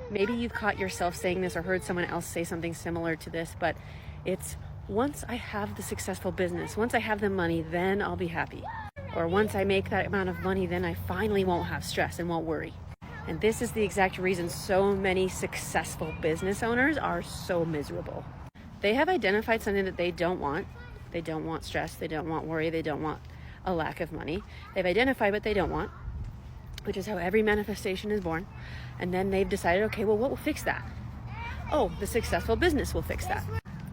Maybe you've caught yourself saying this or heard someone else say something similar to this, but it's once I have the successful business, once I have the money, then I'll be happy. Or once I make that amount of money, then I finally won't have stress and won't worry. And this is the exact reason so many successful business owners are so miserable. They have identified something that they don't want. They don't want stress, they don't want worry, they don't want a lack of money. They've identified what they don't want, which is how every manifestation is born. And then they've decided, okay, well, what will fix that? Oh, the successful business will fix that.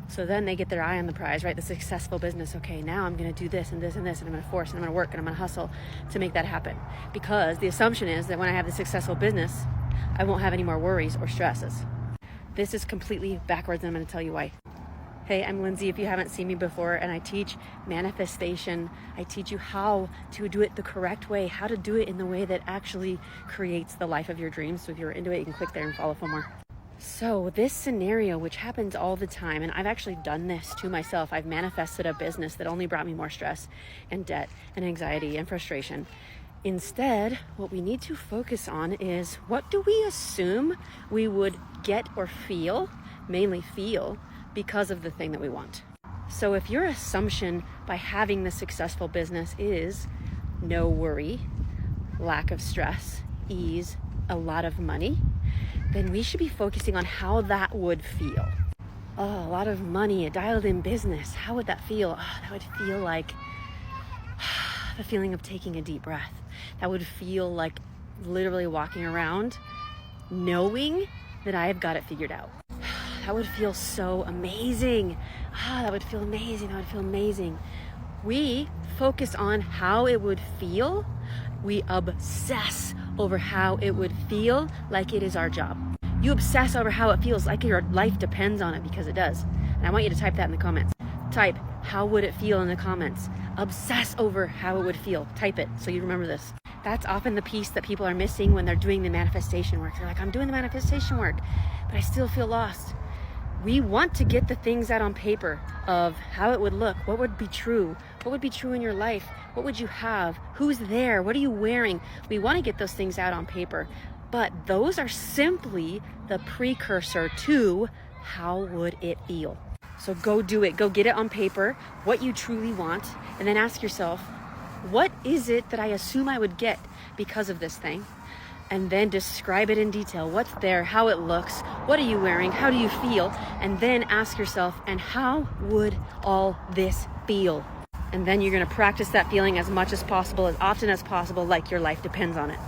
So then they get their eye on the prize, right? The successful business. Okay, now I'm going to do this and this and this, and I'm going to force and I'm going to work and I'm going to hustle to make that happen. Because the assumption is that when I have the successful business, I won't have any more worries or stresses. This is completely backwards, and I'm going to tell you why. Hey, I'm Lindsay. If you haven't seen me before, and I teach manifestation, I teach you how to do it the correct way, how to do it in the way that actually creates the life of your dreams. So if you're into it, you can click there and follow for more. So this scenario, which happens all the time, and I've actually done this to myself. I've manifested a business that only brought me more stress and debt and anxiety and frustration. Instead, what we need to focus on is, what do we assume we would get or feel, mainly feel, because of the thing that we want. So if your assumption by having the successful business is no worry, lack of stress, ease, a lot of money, then we should be focusing on how that would feel. Oh, a lot of money, a dialed in business. How would that feel? Oh, that would feel like the feeling of taking a deep breath. That would feel like literally walking around knowing that I have got it figured out. That would feel so amazing. That would feel amazing. That would feel amazing. We focus on how it would feel. We obsess over how it would feel like it is our job. You obsess over how it feels like your life depends on it, because it does. And I want you to type that in the comments. Type, how would it feel in the comments? Obsess over how it would feel. Type it so you remember this. That's often the piece that people are missing when they're doing the manifestation work. They're like, I'm doing the manifestation work, but I still feel lost. We want to get the things out on paper of how it would look, what would be true, what would be true in your life, what would you have, who's there, what are you wearing. We want to get those things out on paper, but those are simply the precursor to how would it feel. So go do it, go get it on paper, what you truly want, and then ask yourself, what is it that I assume I would get because of this thing? And then describe it in detail. What's there, how it looks, what are you wearing, how do you feel? And then ask yourself, and how would all this feel? And then you're going to practice that feeling as much as possible, as often as possible, like your life depends on it.